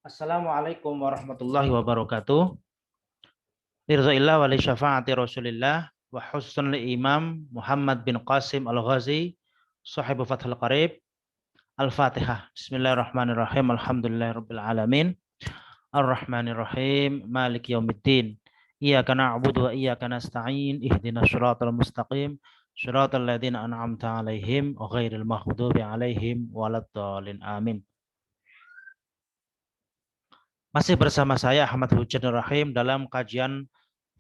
Assalamualaikum warahmatullahi wabarakatuh. Ridzaillah wa li syafaati Rasulillah wa husnul imam Muhammad bin Qasim Al-Ghazi sahibu Fathul Qarib. Al-Fatihah. Bismillahirrahmanirrahim. Alhamdulillahirabbil alamin. Ar-Rahmanirrahim. Maliki yaumiddin. Iyyaka na'budu wa iyyaka nasta'in. Ihdinas shiratal mustaqim. Shiratal ladzina an'amta 'alaihim ghairil maghdubi 'alaihim waladdallin. Amin. Masih bersama saya Ahmad Hujainur Rahim dalam kajian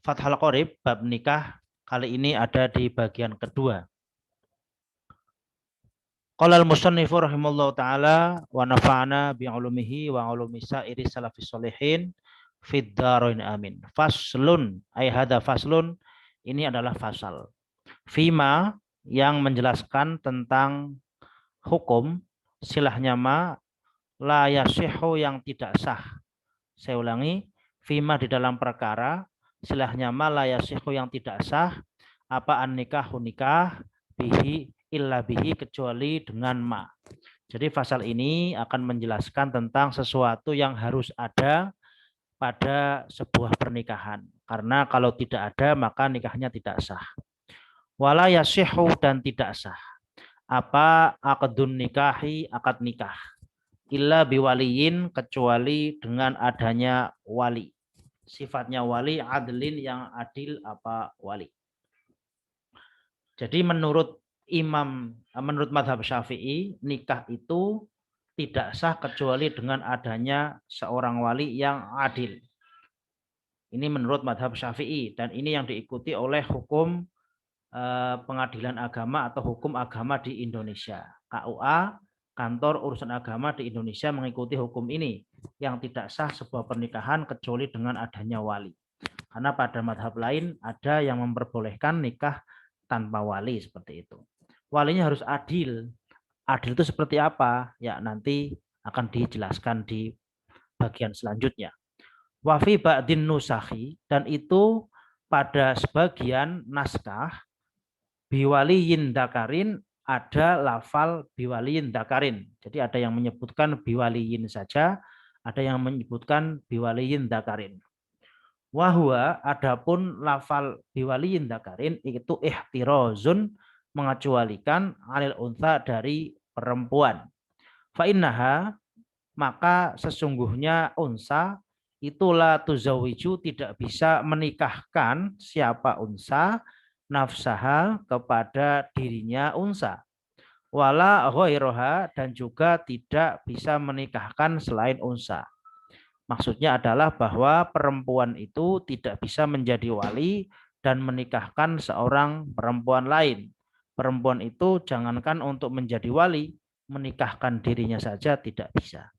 Fathul Qorib bab nikah. Kali ini ada di bagian kedua. Qala al-musannifu rahimallahu taala wa nafa'ana bi ulumihi wa ulumi sa'iri salafis sholihin fid dharain amin. Faslun ay hada faslun, ini adalah fasal. Fima yang menjelaskan tentang hukum silahnya ma la yasihu yang tidak sah. Saya ulangi, fima di dalam perkara silahnya ma la yasihu yang tidak sah, apa an nikahu nikah bihi illa bihi kecuali dengan ma. Jadi pasal ini akan menjelaskan tentang sesuatu yang harus ada pada sebuah pernikahan. Karena kalau tidak ada maka nikahnya tidak sah. Wala yasihu dan tidak sah. Apa akadun nikahi akad nikah. Illa biwaliyin kecuali dengan adanya wali. Sifatnya wali adlin yang adil apa wali. Jadi menurut madhab Syafi'i, nikah itu tidak sah kecuali dengan adanya seorang wali yang adil. Ini menurut madhab Syafi'i dan ini yang diikuti oleh hukum pengadilan agama atau hukum agama di Indonesia. KUA, Kantor Urusan Agama di Indonesia mengikuti hukum ini yang tidak sah sebuah pernikahan kecuali dengan adanya wali. Karena pada madhab lain ada yang memperbolehkan nikah tanpa wali seperti itu. Walinya harus adil. Adil itu seperti apa? Ya nanti akan dijelaskan di bagian selanjutnya. Wafi ba'din nusahi, dan itu pada sebagian naskah biwaliyin dakarin ada lafal biwaliyin dakarin. Jadi ada yang menyebutkan biwaliyin saja, ada yang menyebutkan biwaliyin dakarin. Wahwa adapun lafal biwaliyin dakarin itu ihtirozun mengecualikan anil untha dari perempuan. Fa innaha maka sesungguhnya unsa itulah tuzawiju tidak bisa menikahkan siapa unsa nafsaha kepada dirinya unsa. Wala ghairaha dan juga tidak bisa menikahkan selain unsa. Maksudnya adalah bahwa perempuan itu tidak bisa menjadi wali dan menikahkan seorang perempuan lain. Perempuan itu jangankan untuk menjadi wali, menikahkan dirinya saja tidak bisa.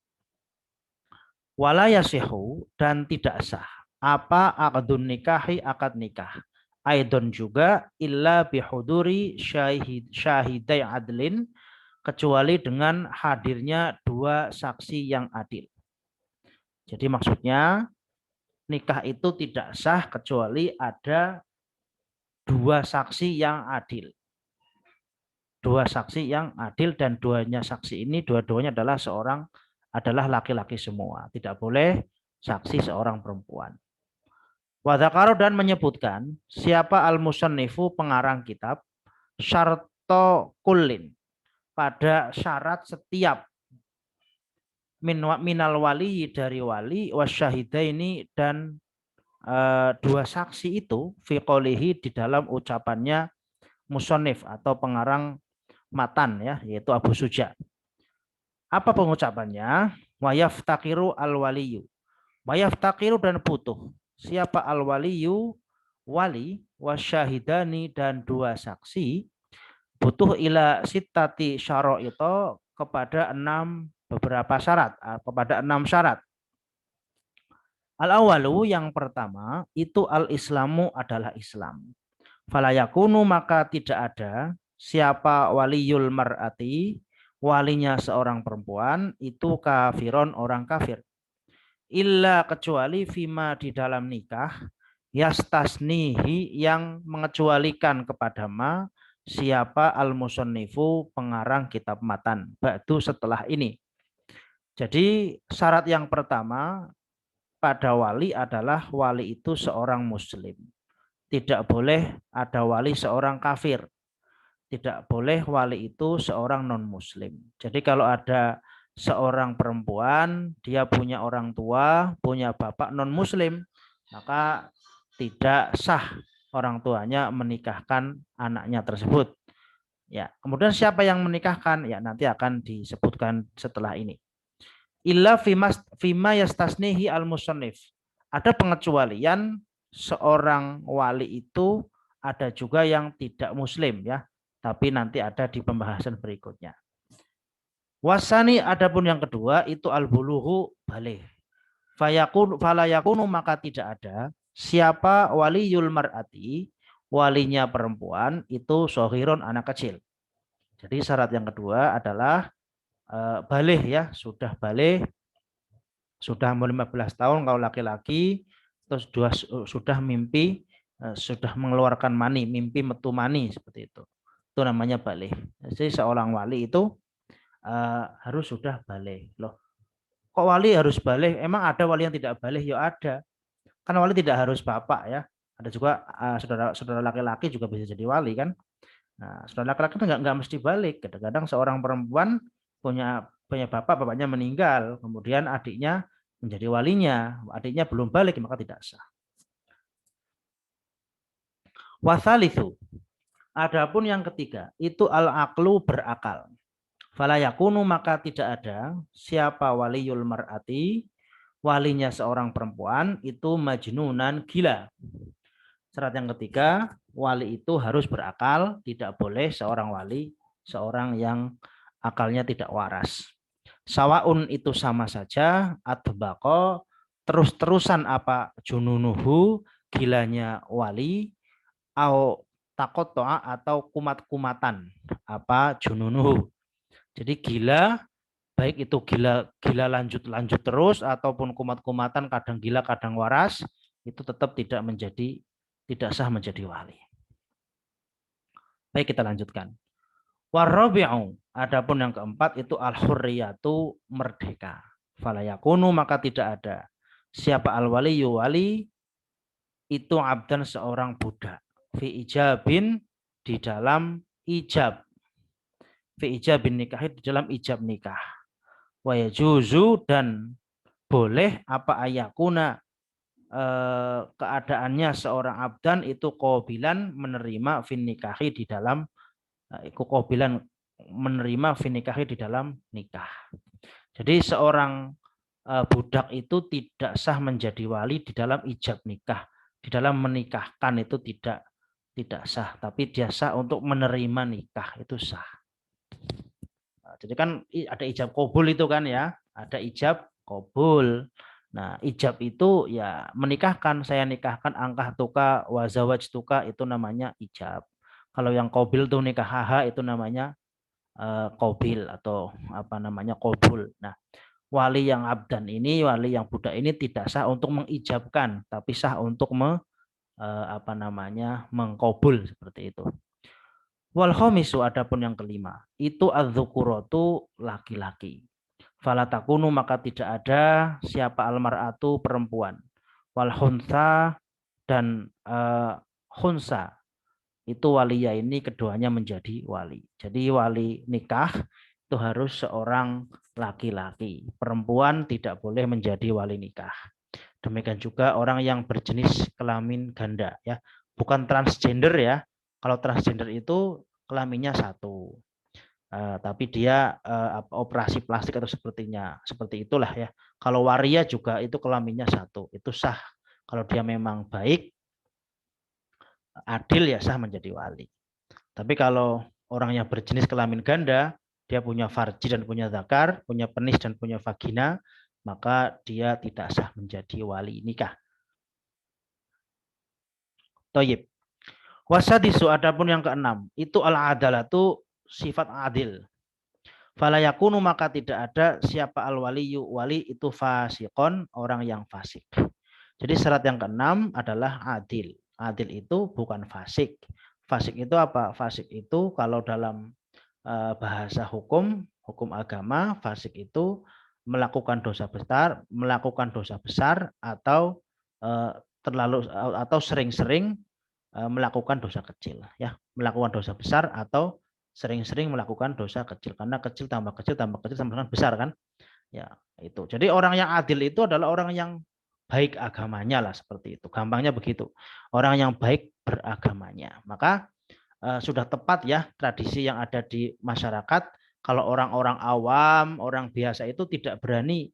Wala yasihu dan tidak sah. Apa akadun nikahi akad nikah. Aidon juga illa bihuduri syahidai adlin kecuali dengan hadirnya dua saksi yang adil. Jadi maksudnya nikah itu tidak sah kecuali ada dua saksi yang adil. Dua saksi yang adil dan saksi ini dua-duanya adalah laki-laki semua. Tidak boleh saksi seorang perempuan. Wadhakaro dan menyebutkan siapa al-musannifu pengarang kitab syarto kullin pada syarat setiap minal wali dari wali wasyahidaini dan dua saksi itu fiqolihi di dalam ucapannya musannif atau pengarang matan ya yaitu Abu Suja. Apa pengucapannya? Wayaftakiru al-waliyu. Wayaftakiru dan butuh. Siapa al-waliyu? Wali wasyahidani dan dua saksi butuh ila sittati syara'ita kepada beberapa syarat, kepada 6 syarat. Al-awalu yang pertama itu al-islamu adalah Islam. Falayakunu maka tidak ada siapa waliyul mar'ati walinya seorang perempuan itu kafiron orang kafir. Illa kecuali fima di dalam nikah yastasnihi yang mengecualikan kepada ma siapa al-musannifu pengarang kitab matan ba'du setelah ini. Jadi syarat yang pertama pada wali adalah wali itu seorang muslim. Tidak boleh ada wali seorang kafir. Tidak boleh wali itu seorang non-muslim. Jadi kalau ada seorang perempuan, dia punya orang tua, punya bapak non-muslim, maka tidak sah orang tuanya menikahkan anaknya tersebut. Ya, kemudian siapa yang menikahkan? Ya, nanti akan disebutkan setelah ini. Illa fima yastasnihi al-musannif. Ada pengecualian seorang wali itu ada juga yang tidak muslim ya, tapi nanti ada di pembahasan berikutnya. Wasani adapun yang kedua itu al-buluhu balih. Falayakunu maka tidak ada siapa waliyul mar'ati, walinya perempuan itu sohirun anak kecil. Jadi syarat yang kedua adalah balih ya, sudah balih, sudah 15 tahun kalau laki-laki, terus sudah mimpi, sudah mengeluarkan mani, mimpi metu mani seperti itu. Itu namanya balih. Jadi seorang wali itu harus sudah balih. Loh, kok wali harus balih? Emang ada wali yang tidak balih? Ya ada. Kan wali tidak harus bapak ya. Ada juga saudara laki-laki juga bisa jadi wali kan. Nah, saudara laki-laki nggak mesti balik. Kadang-kadang seorang perempuan punya bapak, bapaknya meninggal, kemudian adiknya menjadi walinya, adiknya belum balik maka tidak sah. Wasalithu, adapun yang ketiga itu al-aqlu berakal. Fala yakunu maka tidak ada siapa waliyul mar'ati, walinya seorang perempuan itu majnunan gila. Syarat yang ketiga, wali itu harus berakal, tidak boleh seorang wali, seorang yang akalnya tidak waras. Sawaun itu sama saja, adbako, terus-terusan apa jununuhu, gilanya wali, au takotoa atau kumat-kumatan, apa jununuhu. Jadi gila, baik itu gila lanjut terus, ataupun kumat-kumatan, kadang gila, kadang waras, itu tetap tidak sah menjadi wali. Baik, kita lanjutkan. Warabi'u, adapun yang keempat itu al-hurriyatu, merdeka. Falayakunu maka tidak ada siapa al-waliyu wali itu abdan seorang budak. Fi ijabin di dalam ijab. Fi ijabin nikah di dalam ijab nikah. Wa yajuzu dan boleh apa ayakuna keadaannya seorang abdan itu qabilan menerima fin nikahi di dalam qabilan menerima fin nikahi di dalam nikah. Jadi seorang budak itu tidak sah menjadi wali di dalam ijab nikah, di dalam menikahkan itu tidak sah, tapi dia sah untuk menerima nikah itu sah. Jadi kan ada ijab kabul itu kan ya, ada ijab kabul. Nah, ijab itu ya menikahkan, saya nikahkan angkah tuka wazawaj tuka itu namanya ijab. Kalau yang qabil tuh nikah haha itu namanya qabil atau apa namanya qabul. Nah, wali yang abdan ini, wali yang budak ini tidak sah untuk mengijabkan, tapi sah untuk mengqabul seperti itu. Wal khamisu adapun yang kelima, itu adzukuratu laki-laki. Fala takunu maka tidak ada siapa almar'atu perempuan. Wal khunsa dan khunsa itu waliya ini keduanya menjadi wali. Jadi wali nikah itu harus seorang laki-laki. Perempuan tidak boleh menjadi wali nikah. Demikian juga orang yang berjenis kelamin ganda ya, bukan transgender ya. Kalau transgender itu kelaminnya satu. Tapi dia operasi plastik atau seperti itulah ya. Kalau waria juga itu kelaminnya satu, itu sah. Kalau dia memang baik, adil ya sah menjadi wali. Tapi kalau orang yang berjenis kelamin ganda, dia punya farji dan punya zakar, punya penis dan punya vagina, maka dia tidak sah menjadi wali nikah. Toyib. Wasadisu adapun yang keenam, itu al-adalatu sifat adil. Fala yakunu maka tidak ada siapa al-waliyu, wali itu fasikon, orang yang fasik. Jadi syarat yang keenam adalah adil. Adil itu bukan fasik. Fasik itu apa? Fasik itu kalau dalam bahasa hukum agama, fasik itu melakukan dosa besar atau sering-sering melakukan dosa kecil, ya, melakukan dosa besar atau sering-sering melakukan dosa kecil, karena kecil tambah kecil tambah kecil sama dengan besar kan, ya itu. Jadi orang yang adil itu adalah orang yang baik agamanya lah, seperti itu, gampangnya begitu, orang yang baik beragamanya. Maka sudah tepat ya tradisi yang ada di masyarakat, kalau orang-orang awam, orang biasa itu tidak berani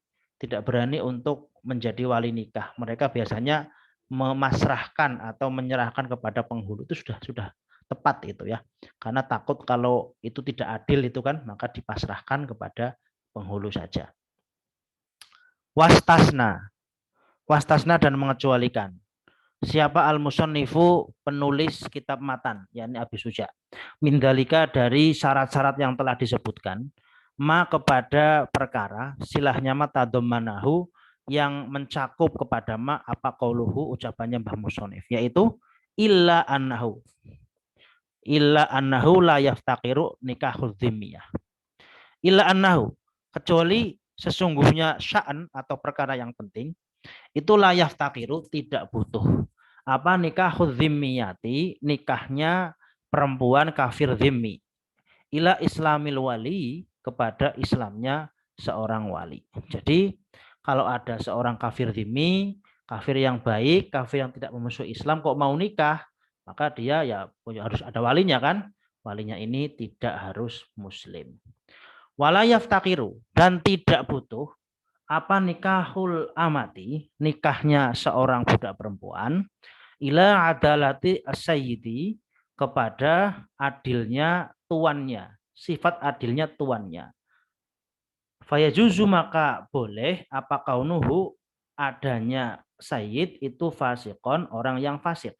untuk menjadi wali nikah. Mereka biasanya memasrahkan atau menyerahkan kepada penghulu, itu sudah tepat itu ya. Karena takut kalau itu tidak adil itu kan, maka dipasrahkan kepada penghulu saja. Wastasna. Wastasna dan mengecualikan. Siapa al-musannifu, penulis kitab matan, yakni Abi Suja. Mindalika, dari syarat-syarat yang telah disebutkan, ma kepada perkara silahnya mata domanahu, yang mencakup kepada ma apa qauluhu, ucapannya Mbah Musonif, yaitu illa annahu la yaftaqiru nikahul dhimmiyah. Illa annahu, kecuali sesungguhnya sya'an atau perkara yang penting, itu la yaftaqiru, tidak butuh. Apa nikahul dhimmiyati, nikahnya perempuan kafir dhimmi, ila islamil wali, kepada Islamnya seorang wali. Jadi kalau ada seorang kafir dhimmi, kafir yang baik, kafir yang tidak memusuhi Islam, kok mau nikah, maka dia ya harus ada walinya kan. Walinya ini tidak harus muslim. Wala yaftaqiru, dan tidak butuh apa nikahul amati, nikahnya seorang budak perempuan, ila adalati as-sayyidi, kepada adilnya tuannya, sifat adilnya tuannya. Fayajuzu, maka boleh apa kaunuhu, adanya sayyid itu fasikon, orang yang fasik.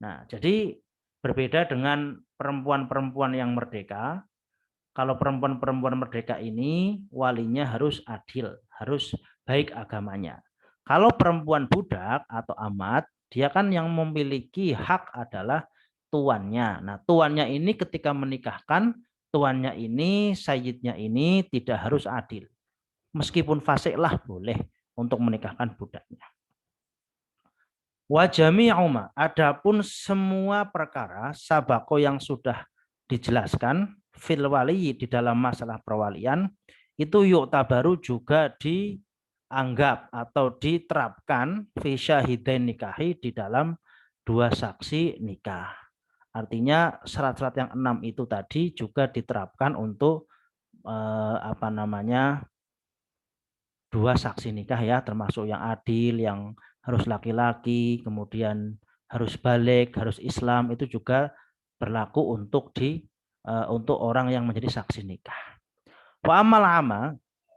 Nah, jadi berbeda dengan perempuan-perempuan yang merdeka. Kalau perempuan-perempuan merdeka ini walinya harus adil, harus baik agamanya. Kalau perempuan budak atau amat, dia kan yang memiliki hak adalah tuannya. Nah, tuannya ini ketika menikahkan, tuannya ini, sayyidnya ini tidak harus adil. Meskipun fasik lah boleh untuk menikahkan budaknya. Wa jami'uma, adapun semua perkara sabako yang sudah dijelaskan fil wali, di dalam masalah perwalian, itu yuk tabaru, juga dianggap atau diterapkan fi syahidain nikahi, di dalam dua saksi nikah. Artinya syarat-syarat yang 6 itu tadi juga diterapkan untuk dua saksi nikah ya, termasuk yang adil, yang harus laki-laki, kemudian harus balik, harus Islam, itu juga berlaku untuk orang yang menjadi saksi nikah. Wa amal ama,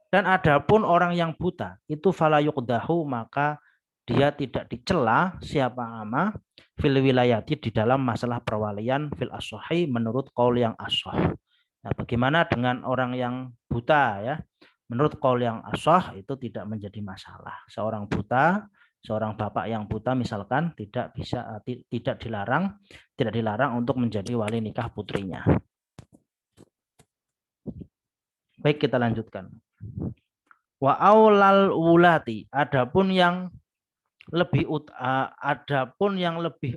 dan adapun orang yang buta itu fala yuqdahu, maka dia tidak dicela siapa ama fil wilayati, di dalam masalah perwalian, fil as-sahih, menurut qaul yang as-sahih. Nah, bagaimana dengan orang yang buta ya? Menurut qaul yang as-sahih itu tidak menjadi masalah. Seorang buta, seorang bapak yang buta misalkan tidak dilarang untuk menjadi wali nikah putrinya. Baik, kita lanjutkan. Wa aulal wulati, adapun yang lebih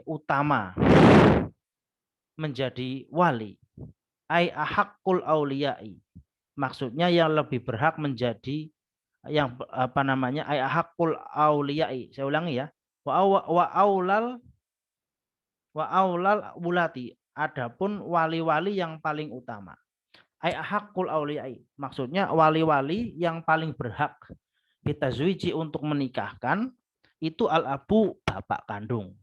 utama menjadi wali, ai ahakul auliyai, maksudnya yang lebih berhak menjadi yang ai ahakul auliyai. Saya ulangi ya. Wa aulal wulati, adapun wali-wali yang paling utama. Ai ahakul auliyai, maksudnya wali-wali yang paling berhak kita zuiji, untuk menikahkan, itu al-abu, bapak kandung.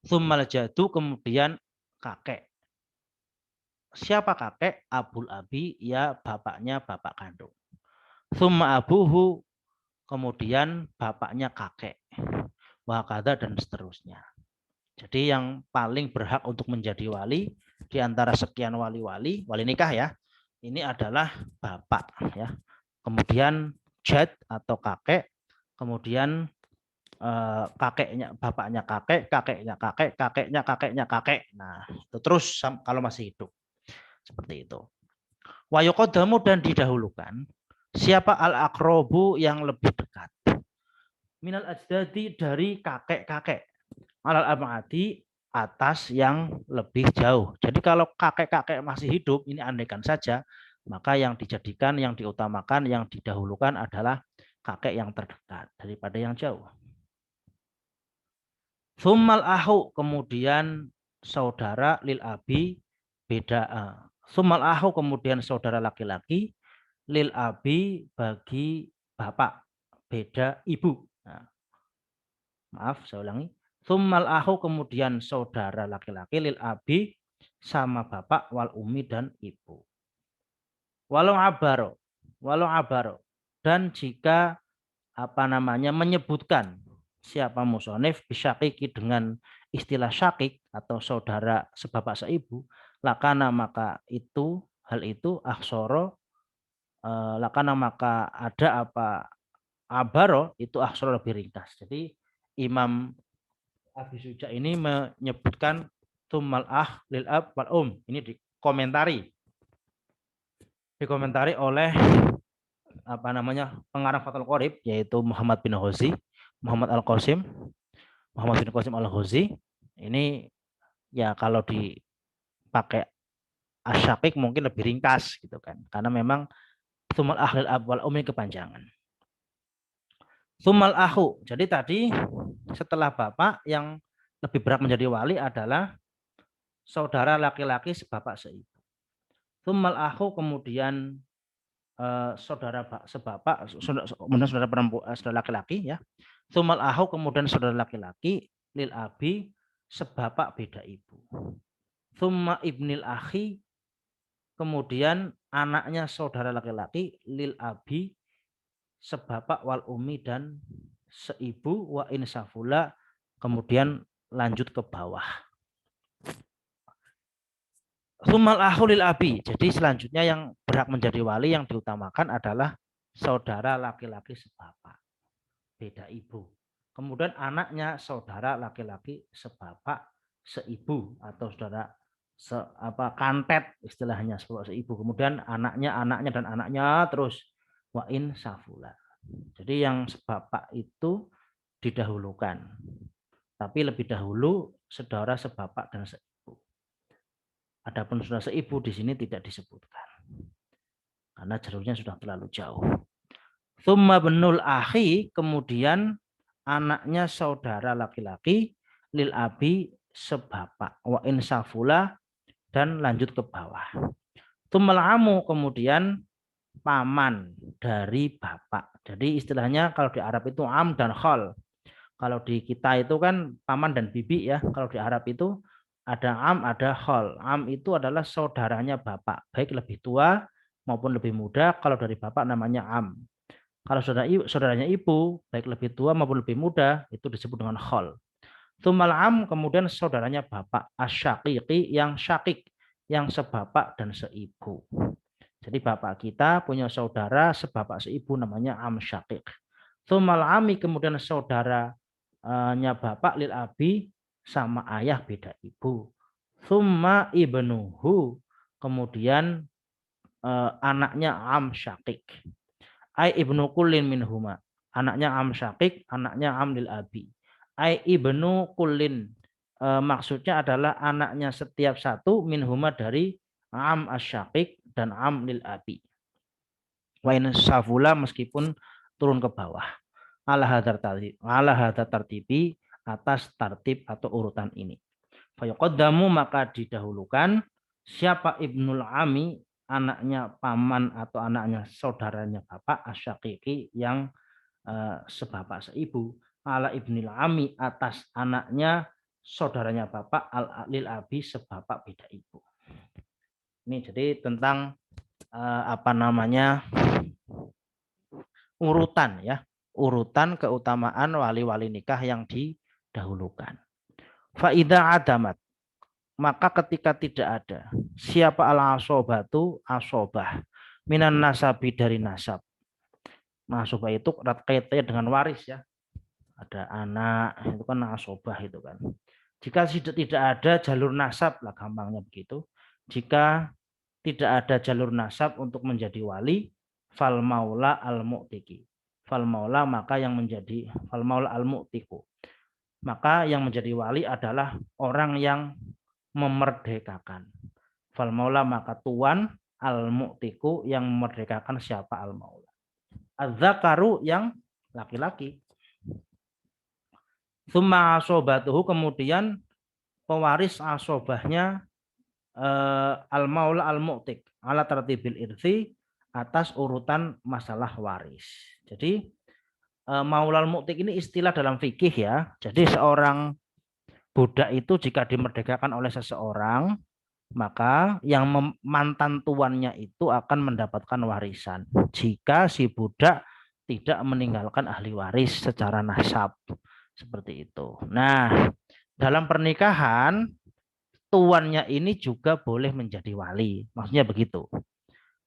Tsummal jadu, kemudian kakek. Siapa kakek? Abul abi, ya bapaknya bapak kandung. Tsumma abuhu, kemudian bapaknya kakek. Wakada, dan seterusnya. Jadi yang paling berhak untuk menjadi wali di antara sekian wali-wali, wali nikah ya, ini adalah bapak ya. Kemudian jad atau kakek, kemudian kakeknya, bapaknya kakek, kakeknya kakek, kakeknya kakeknya kakek. Nah, itu terus kalau masih hidup. Seperti itu. Wa yuqaddamu, dan didahulukan Siapa al-aqrabu yang lebih dekat? Minal ajdadi dari kakek-kakek. Alal abadi atas yang lebih jauh. Jadi kalau kakek-kakek masih hidup, ini andaikan saja, maka yang dijadikan, yang diutamakan, yang didahulukan adalah kakek yang terdekat daripada yang jauh. Summal ahu, kemudian saudara lil abi beda. Summal ahu, kemudian saudara laki-laki lil abi bagi bapak, beda ibu. Nah, maaf, saya ulangi. Summal ahu, kemudian saudara laki-laki lil abi sama bapak wal umi dan ibu. Walau abaro, walau abaro. Dan jika apa namanya menyebutkan siapa musonif bisyakiki dengan istilah syakik atau saudara sebapak seibu, lakana maka itu hal itu aksoro, lakana maka ada apa abaro itu aksoro lebih ringkas. Jadi Imam Abi Suja ini menyebutkan tumal lil ab wal ini dikomentari oleh apa namanya pengarang Fathul Qorib yaitu Muhammad bin Ghazi, Muhammad Al-Qasim, Muhammad bin Qasim Al-Ghazi. Ini ya kalau dipakai asyakik mungkin lebih ringkas gitu kan. Karena memang tumal lil ab wal ini kepanjangan. Tumal ahu. Jadi tadi setelah bapak yang lebih berat menjadi wali adalah saudara laki-laki sebapak seibu. Tumal ahu, kemudian saudara sebapak, kemudian saudara perempuan, saudara laki-laki ya. Tumal ahu, kemudian saudara laki-laki lil abi sebapak beda ibu. Thumma ibnil akhi, kemudian anaknya saudara laki-laki lil abi sebapak wal umi dan seibu wa insafula, kemudian lanjut ke bawah. Sumal ahulil abi. Jadi selanjutnya yang berhak menjadi wali yang diutamakan adalah saudara laki-laki sebapak, beda ibu. Kemudian anaknya saudara laki-laki sebapak seibu atau saudara kantet istilahnya sebapak seibu. Kemudian anaknya dan anaknya terus wain safula. Jadi yang sebapak itu didahulukan. Tapi lebih dahulu saudara sebapak dan seibu. Adapun saudara seibu di sini tidak disebutkan. Karena jalurnya sudah terlalu jauh. Tsumma benul akhi, kemudian anaknya saudara laki-laki lil abi sebapak wa insafula dan lanjut ke bawah. Tsummal amu, kemudian paman dari bapak. Jadi istilahnya kalau di Arab itu am dan khol. Kalau di kita itu kan paman dan bibi ya. Kalau di Arab itu ada am, ada khol. Am itu adalah saudaranya bapak, baik lebih tua maupun lebih muda. Kalau dari bapak namanya am. Kalau saudaranya ibu, baik lebih tua maupun lebih muda, itu disebut dengan khol. Tumal am, kemudian saudaranya bapak, asyaqiqi yang syakik, yang sebapak dan seibu. Jadi bapak kita punya saudara sebapak seibu namanya am syakik. Tumal ami, kemudian saudaranya bapak lil abi sama ayah beda ibu. Thumma ibnuhu, kemudian anaknya am syakik. Ai ibnu kullin minhuma. Anaknya am syakik, anaknya am lil abi. Ai ibnu kullin. Maksudnya adalah anaknya setiap satu minhuma dari am asyakik dan am lil abi. Wa in safula, meskipun turun ke bawah. Ala hadar tartibi, atas tartib atau urutan ini. Fayuqaddamu, maka didahulukan siapa ibnul ami, anaknya paman atau anaknya saudaranya bapak, asyaqiqi yang sebapak seibu, ala ibnil ami, atas anaknya saudaranya bapak, al lil abi sebapak beda ibu. Ini jadi tentang apa namanya urutan ya, urutan keutamaan wali-wali nikah yang didahulukan. Faida adamat, maka ketika tidak ada siapa al asobatu asobah minan nasabi dari nasab. Asobah itu erat kaitannya dengan waris ya. Ada anak itu kan asobah itu kan. Jika tidak ada jalur nasab lah gampangnya begitu. Jika tidak ada jalur nasab untuk menjadi wali, fal maula al-mu'tiki. Fal maula maka yang menjadi fal maula al-mu'tiku. Maka yang menjadi wali adalah orang yang memerdekakan. Fal maula maka tuan, al-mu'tiku yang memerdekakan siapa al-maula. Az-zakaru yang laki-laki. Tsumma asobatuhu kemudian pewaris asobahnya al-maula al-mu'tik ala tertibil irsi atas urutan masalah waris. Jadi maula al-mu'tik ini istilah dalam fikih ya. Jadi seorang budak itu jika dimerdekakan oleh seseorang, maka yang mantan tuannya itu akan mendapatkan warisan jika si budak tidak meninggalkan ahli waris secara nasab. Seperti itu. Nah, dalam pernikahan tuannya ini juga boleh menjadi wali. Maksudnya begitu.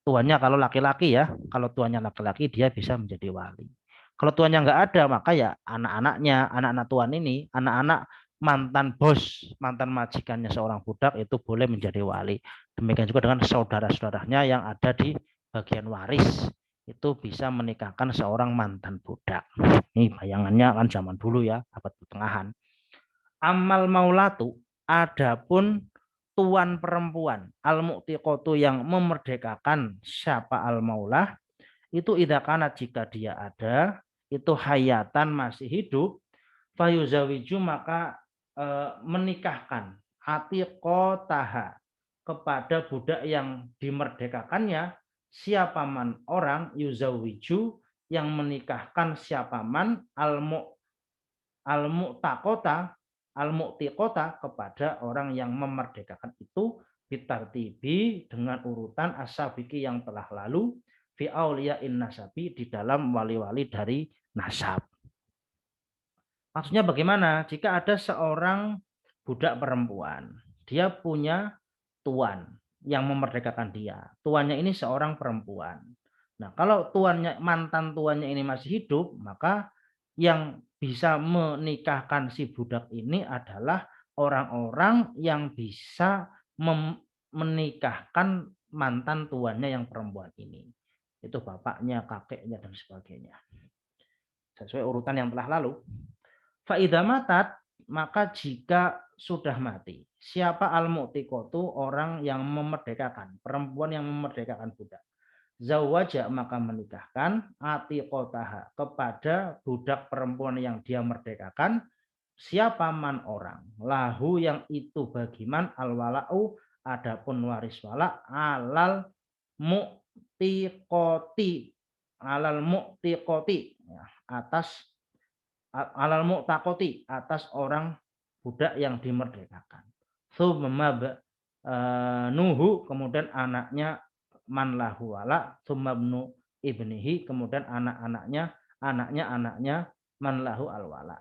Tuannya kalau laki-laki ya, kalau tuannya laki-laki dia bisa menjadi wali. Kalau tuannya nggak ada, maka ya anak-anaknya, anak-anak tuan ini, anak-anak mantan bos, mantan majikannya seorang budak itu boleh menjadi wali. Demikian juga dengan saudara-saudaranya yang ada di bagian waris itu bisa menikahkan seorang mantan budak. Ini bayangannya kan zaman dulu ya, abad pertengahan. Amal maulatu, adapun tuan perempuan al-mu'tiqatu yang memerdekakan siapa al-maulah itu idakana jika dia ada itu hayatan masih hidup fayuzawiju maka menikahkan atiqotaha kepada budak yang dimerdekakannya siapa man orang yuzawiju yang menikahkan siapa man al-mu'taqota al-mu'tiqota kepada orang yang memerdekakan itu bitartibi dengan urutan asabiki yang telah lalu fi auliya'in nasabi di dalam wali-wali dari nasab. Maksudnya bagaimana? Jika ada seorang budak perempuan, dia punya tuan yang memerdekakan dia. Tuannya ini seorang perempuan. Nah, kalau tuannya mantan tuannya ini masih hidup, maka yang bisa menikahkan si budak ini adalah orang-orang yang bisa menikahkan mantan tuannya yang perempuan ini. Itu bapaknya, kakeknya, dan sebagainya. Sesuai urutan yang telah lalu. Fa'idha matat, maka jika sudah mati. Siapa al-mu'tiqatu? Orang yang memerdekakan. Perempuan yang memerdekakan budak. Zawaja maka menikahkan atiqotaha kepada budak perempuan yang dia merdekakan siapa man orang lahu yang itu bagi man al-wala'u adapun waris wala alal mu'tiqoti ya, atas alal mu'taqoti atas orang budak yang dimerdekakan. Tsumma nuhu kemudian anaknya man lahu wala tsumma ibnihi kemudian anaknya man lahu alwala.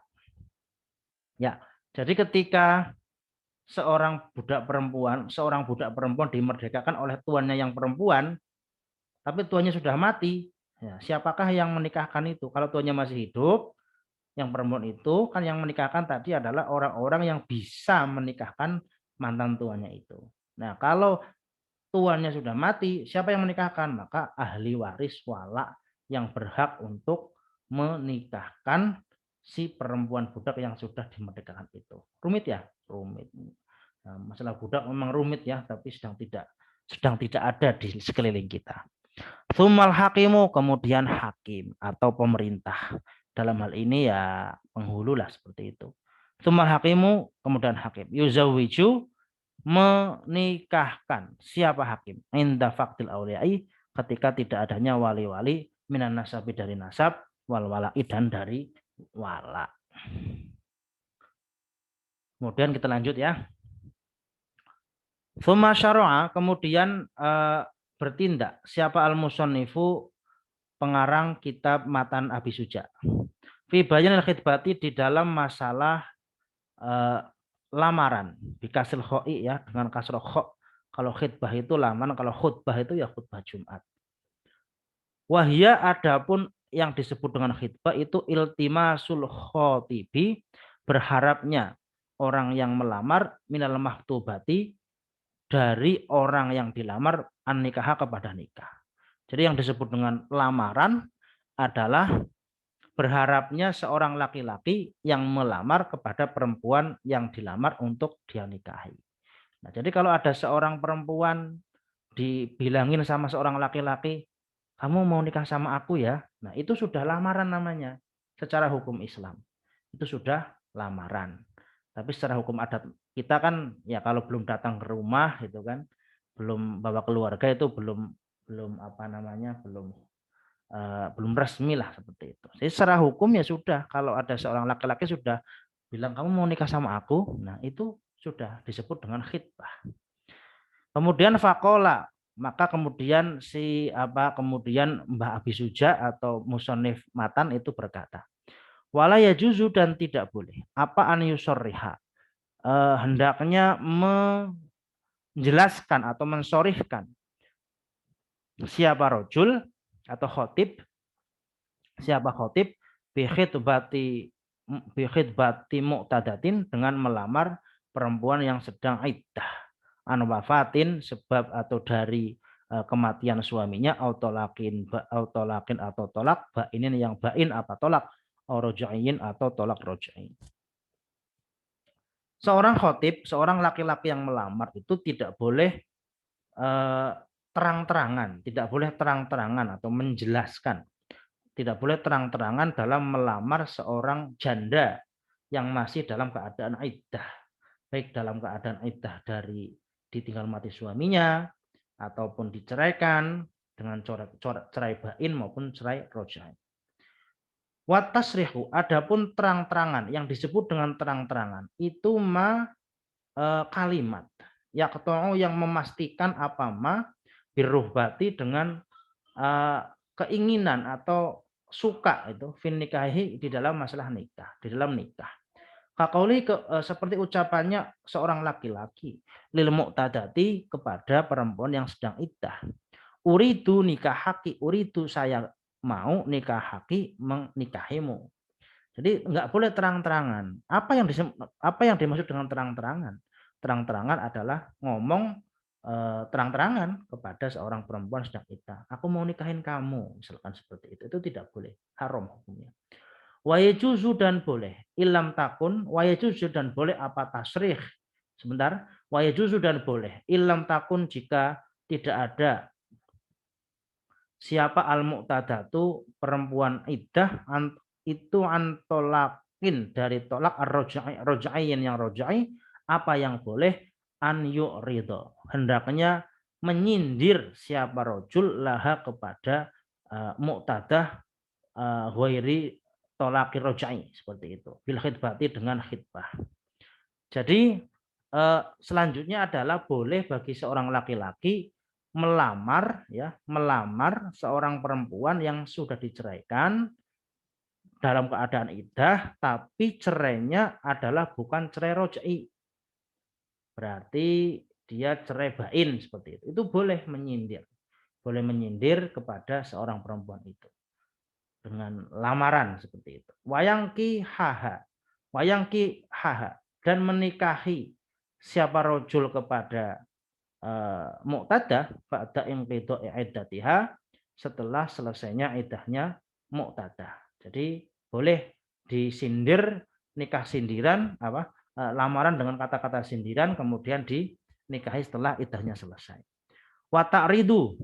Ya, jadi ketika seorang budak perempuan dimerdekakan oleh tuannya yang perempuan, tapi tuannya sudah mati, ya, siapakah yang menikahkan itu? Kalau tuannya masih hidup, yang perempuan itu kan yang menikahkan tadi adalah orang-orang yang bisa menikahkan mantan tuannya itu. Nah, kalau tuannya sudah mati, siapa yang menikahkan? Maka ahli waris wala yang berhak untuk menikahkan si perempuan budak yang sudah dimerdekakan itu. Rumit ya? Rumit. Nah, masalah budak memang rumit ya, tapi sedang tidak ada di sekeliling kita. Tsummal hakimu kemudian hakim atau pemerintah. Dalam hal ini ya penghulu lah seperti itu. Tsummal hakimu kemudian hakim. Yuzawwiju menikahkan siapa hakim inda faktil auliyai ketika tidak adanya wali-wali minan nasabi dari nasab wal walai dan dari wala. Kemudian kita lanjut ya. Tsumma syara'a kemudian bertindak siapa al-musannifu pengarang kitab Matan Abi Suja. Fi bayanil khitbati di dalam masalah lamaran bikasil khoi ya dengan kasroh kho. Kalau khitbah itu lamaran, kalau khutbah itu ya khutbah Jumat. Wahya adapun yang disebut dengan khitbah itu iltimasul khotibi berharapnya orang yang melamar minal mahtubati dari orang yang dilamar an nikah kepada nikah. Jadi yang disebut dengan lamaran adalah berharapnya seorang laki-laki yang melamar kepada perempuan yang dilamar untuk dia nikahi. Nah, jadi kalau ada seorang perempuan dibilangin sama seorang laki-laki, kamu mau nikah sama aku ya? Nah, itu sudah lamaran namanya. Secara hukum Islam. Itu sudah lamaran. Tapi secara hukum adat kita kan ya kalau belum datang ke rumah gitu kan, belum bawa keluarga itu belum apa namanya, belum resmi lah seperti itu. Jadi secara hukum ya sudah, kalau ada seorang laki-laki sudah bilang kamu mau nikah sama aku, nah itu sudah disebut dengan khitbah. Kemudian fakola, maka kemudian kemudian Mbah Abi Suja atau Musonif Matan itu berkata, wala yajuzu dan tidak boleh apa an yusorriha, hendaknya menjelaskan atau mensorihkan siapa rojul atau khotib, siapa khotib bihidbati mu'tadatin dengan melamar perempuan yang sedang iddah an wafatin sebab atau dari kematian suaminya autolakin atau tolak bainin yang bain apa tolak roja'in atau tolak roja'in. Seorang khotib, seorang laki-laki yang melamar itu tidak boleh terang-terangan, tidak boleh terang-terangan atau menjelaskan, tidak boleh terang-terangan dalam melamar seorang janda yang masih dalam keadaan iddah, baik dalam keadaan iddah dari ditinggal mati suaminya ataupun diceraikan dengan cerai bain maupun cerai roja'in. Watasrihu, adapun terang-terangan, yang disebut dengan terang-terangan itu kalimat yaqta'u yang memastikan apa birruhbati dengan keinginan atau suka itu fin nikahi di dalam masalah nikah, di dalam nikah. Kaqauli seperti ucapannya seorang laki-laki lil muqtadati kepada perempuan yang sedang iddah. Uridu nikahaki, uridu saya mau nikahaki menikahimu. Jadi enggak boleh terang-terangan. Apa yang dimaksud dengan terang-terangan? Terang-terangan adalah ngomong terang-terangan kepada seorang perempuan sedang iddah. Aku mau nikahin kamu, misalkan seperti itu. Itu tidak boleh, haram hukumnya. Wa yajuzu dan boleh, ilam takun, wa yajuzu dan boleh apa tasrih. Sebentar, wa yajuzu dan boleh, ilam takun jika tidak ada siapa al-muqtadatu perempuan iddah itu antolakin dari tolak roja'in yang rojai apa yang boleh an yu'ridho hendaknya menyindir siapa rojul laha kepada muqtadah ghairi tolaki rojai seperti itu bil khidbati dengan khidbah. Jadi selanjutnya adalah boleh bagi seorang laki-laki melamar seorang perempuan yang sudah diceraikan dalam keadaan iddah, tapi cerainya adalah bukan cerai rojai. Berarti dia cerai bain seperti itu. Itu boleh menyindir. Boleh menyindir kepada seorang perempuan itu dengan lamaran seperti itu. Wayangki haha dan menikahi siapa rojul kepada muqtadah ba'da inqidha'i iddatiha setelah selesainya iddahnya muqtadah. Jadi boleh disindir nikah sindiran lamaran dengan kata-kata sindiran kemudian dinikahi setelah iddahnya selesai. Wa ta'ridu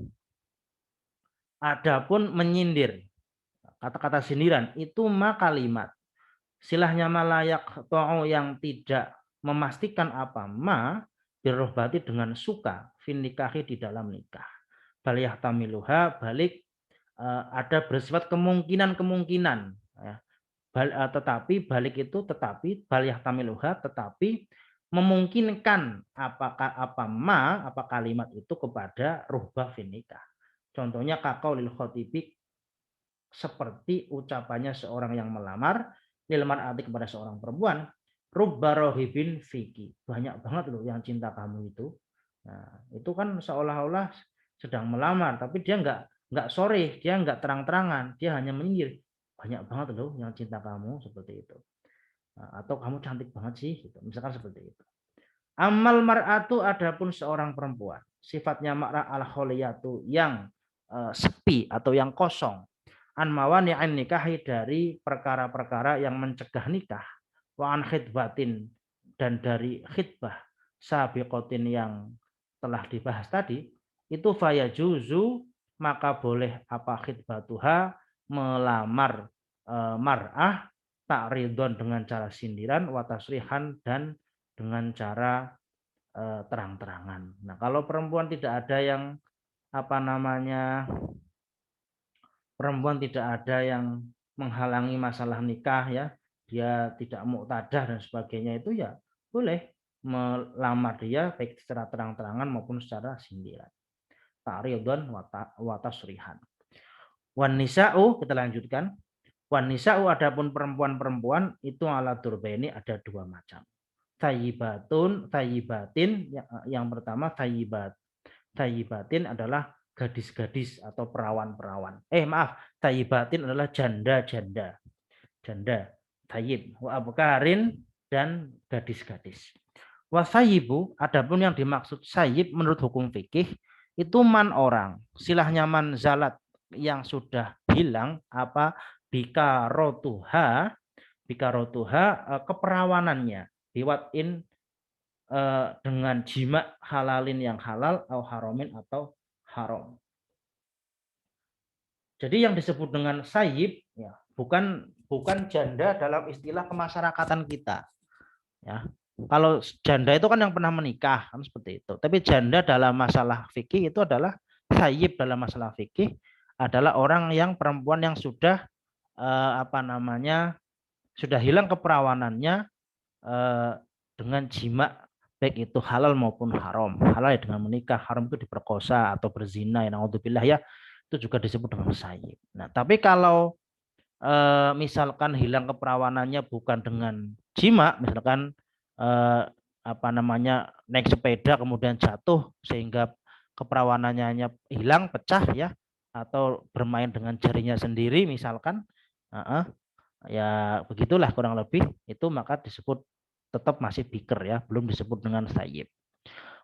adapun menyindir kata-kata sindiran itu kalimat silahnya malayak to'o yang tidak memastikan apa birrohbati dengan suka fin nikahi di dalam nikah. Baliyah tamiluha balik ada bersifat kemungkinan ya. Tetapi balik itu tetapi baliyah tamiluha tetapi memungkinkan apa kalimat itu kepada ruhbah fin nikah. Contohnya kaqaulil khotibik seperti ucapannya seorang yang melamar lil mar'ati kepada seorang perempuan rubba rohibin fiki banyak banget loh yang cinta kamu itu. Nah, itu kan seolah-olah sedang melamar tapi dia nggak sore, dia nggak terang-terangan, dia hanya menyindir banyak banget loh yang cinta kamu seperti itu. Nah, atau kamu cantik banget sih gitu. Misalkan seperti itu. Amal mar'atu adapun seorang perempuan sifatnya mar'a al kholiyatu yang sepi atau yang kosong. An mawani'in nikahi dari perkara-perkara yang mencegah nikah. Wa an khidbatin dan dari khidbah sabiqatin yang telah dibahas tadi, itu fayajuzu maka boleh apa khidbatuha melamar mar'ah ta'ridon dengan cara sindiran wa tasrihan dan dengan cara terang-terangan. Nah, kalau perempuan tidak ada yang apa namanya perempuan tidak ada yang menghalangi masalah nikah ya, dia tidak muqtadah dan sebagainya itu ya boleh melamar dia baik secara terang-terangan maupun secara sindiran. Ta'ridun wa tasrihan. Wan nisa'u kita lanjutkan. Wan nisa'u adapun perempuan-perempuan itu ala durbaini ada dua macam. Thayyibatin yang pertama thayyibatin adalah gadis-gadis atau perawan-perawan. Maaf, thayyibatin adalah janda-janda. Janda, thayyib, wa abkarin dan gadis-gadis. Wa thayyibu adapun yang dimaksud sayyib menurut hukum fikih itu man orang, silahnya man zalat yang sudah hilang apa bikarotuha keperawanannya biwatin dengan jima halalin yang halal atau haramin atau haram. Jadi yang disebut dengan sayyib ya bukan janda dalam istilah kemasyarakatan kita. Ya. Kalau janda itu kan yang pernah menikah kan seperti itu. Tapi janda dalam masalah fikih itu adalah sayyib dalam masalah fikih adalah orang yang perempuan yang sudah sudah hilang keperawanannya dengan jima baik itu halal maupun haram. Halal ya dengan menikah, haram itu diperkosa atau berzina, ya naudzubillah ya, itu juga disebut dengan sayyib. Nah, tapi kalau misalkan hilang keperawanannya bukan dengan jima, misalkan naik sepeda kemudian jatuh sehingga keperawanannya hilang, pecah ya, atau bermain dengan jarinya sendiri misalkan, ya begitulah kurang lebih itu, maka disebut tetap masih bikr ya, belum disebut dengan sayyib.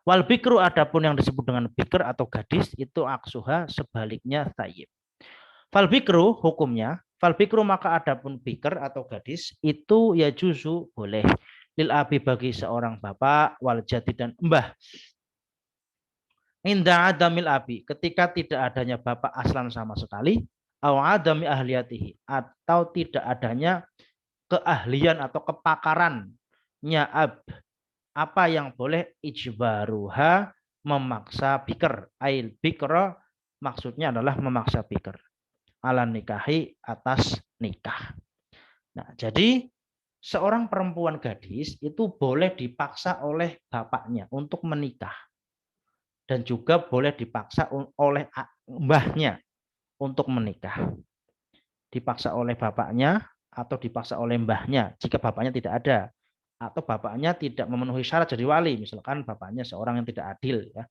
Wal bikru adapun yang disebut dengan bikr atau gadis itu aksuha sebaliknya sayyib. Fal bikru hukumnya, fal bikru maka adapun bikr atau gadis itu ya juzu boleh lil abi bagi seorang bapak wal jati dan mbah. Inda adamil abi ketika tidak adanya bapak aslan sama sekali, au adami ahliyatihi atau tidak adanya keahlian atau kepakarannya ab, apa yang boleh ijbaruha memaksa bikr, ail bikra maksudnya adalah memaksa bikr ala nikahi atas nikah. Nah, jadi seorang perempuan gadis itu boleh dipaksa oleh bapaknya untuk menikah dan juga boleh dipaksa oleh mbahnya untuk menikah. Dipaksa oleh bapaknya atau dipaksa oleh mbahnya jika bapaknya tidak ada atau bapaknya tidak memenuhi syarat jadi wali, misalkan bapaknya seorang yang tidak adil ya.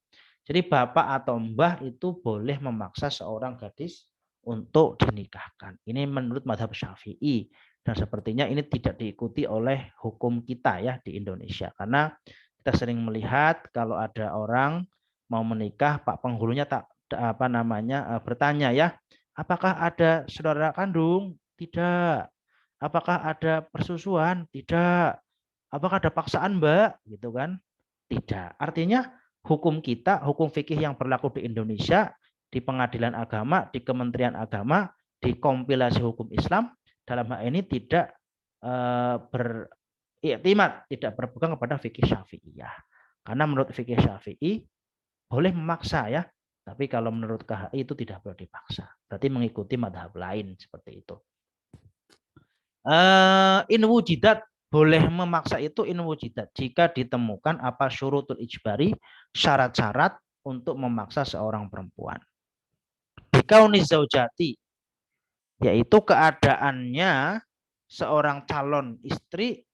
Jadi bapak atau mbah itu boleh memaksa seorang gadis untuk dinikahkan. Ini menurut mazhab Syafi'i dan sepertinya ini tidak diikuti oleh hukum kita ya di Indonesia, karena kita sering melihat kalau ada orang mau menikah Pak penghulunya bertanya ya, apakah ada saudara kandung? Tidak. Apakah ada persusuan? Tidak. Apakah ada paksaan, Mbak? Gitu kan? Tidak. Artinya hukum kita, hukum fikih yang berlaku di Indonesia, di pengadilan agama, di Kementerian Agama, di kompilasi hukum Islam, dalam hal ini tidak beriktimat, tidak berpegang kepada fikih Syafi'iyah. Karena menurut fikih Syafi'i boleh memaksa ya, tapi kalau menurut KHI itu tidak boleh dipaksa. Berarti mengikuti madhab lain seperti itu. In wujidat boleh memaksa itu in wujidat jika ditemukan apa syurutul ijbari, syarat-syarat untuk memaksa seorang perempuan. Bikauni zaujati, yaitu keadaannya seorang calon istri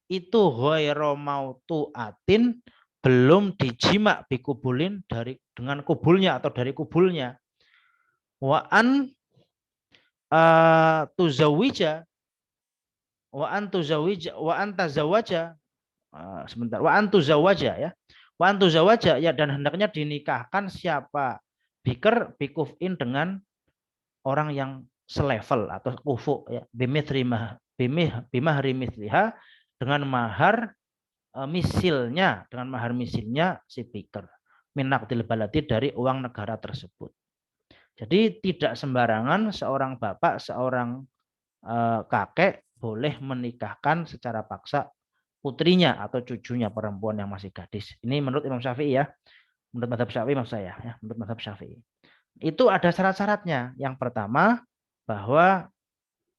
itu ghairu mautuatin, belum dijima bikubulin dengan kubulnya atau dari kubulnya. Wa an tuzawija wa an tazawaja sebentar wa an tuzawaja ya. Wa an tuzawaja ya, dan hendaknya dinikahkan siapa bikr bikufin dengan orang yang selevel atau kufu ya, bimahri misliha dengan mahar misilnya si bikr minaqdil baladi dari uang negara tersebut. Jadi tidak sembarangan seorang bapak, seorang kakek boleh menikahkan secara paksa putrinya atau cucunya perempuan yang masih gadis. Ini menurut Imam Syafi'i ya. Menurut mazhab Syafi'i maksud saya ya, menurut mazhab Syafi'i. Itu ada syarat-syaratnya. Yang pertama bahwa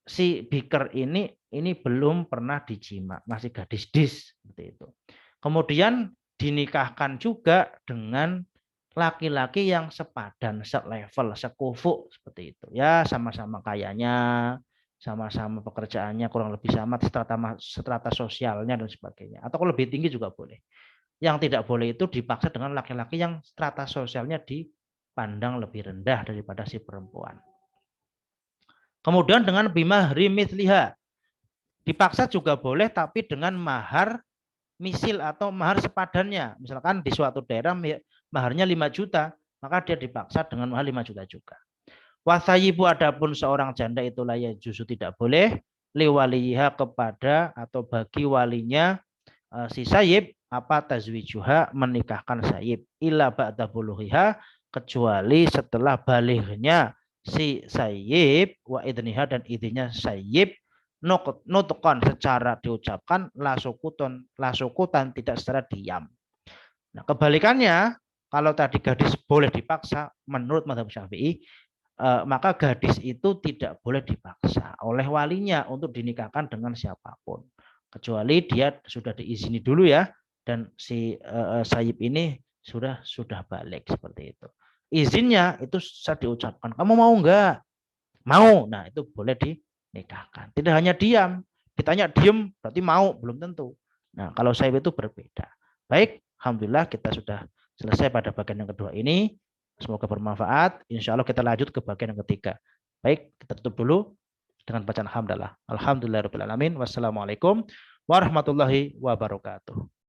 si bikr ini belum pernah dijima, masih gadis dis seperti itu. Kemudian dinikahkan juga dengan laki-laki yang sepadan, selevel, sekufu seperti itu. Ya, sama-sama kayanya, sama-sama pekerjaannya kurang lebih sama, strata sosialnya dan sebagainya. Atau kalau lebih tinggi juga boleh. Yang tidak boleh itu dipaksa dengan laki-laki yang strata sosialnya dipandang lebih rendah daripada si perempuan. Kemudian dengan bimahri mithliha. Dipaksa juga boleh tapi dengan mahar misil atau mahar sepadannya. Misalkan di suatu daerah maharnya 5 juta, maka dia dipaksa dengan mahar 5 juta juga. Wasayibu adapun seorang janda itu layak justru tidak boleh liwaliha kepada atau bagi walinya si sayib apa tazwijuha menikahkan sayib illa ba'da buluhiha kecuali setelah balighnya si sayib wa idniha dan idninya sayib nutqan secara diucapkan lasukutan tidak secara diam. Nah, kebalikannya kalau tadi gadis boleh dipaksa menurut mazhab Syafi'i maka gadis itu tidak boleh dipaksa oleh walinya untuk dinikahkan dengan siapapun kecuali dia sudah diizini dulu ya dan si sayib ini sudah balik seperti itu. Izinnya itu bisa diucapkan. Kamu mau enggak? Mau. Nah, itu boleh dinikahkan. Tidak hanya diam. Ditanya diem berarti mau, belum tentu. Nah, kalau sayib itu berbeda. Baik, alhamdulillah kita sudah selesai pada bagian yang kedua ini. Semoga bermanfaat. Insya Allah kita lanjut ke bagian yang ketiga. Baik, kita tutup dulu dengan bacaan alhamdulillah. Alhamdulillahirabbil alamin. Wassalamualaikum warahmatullahi wabarakatuh.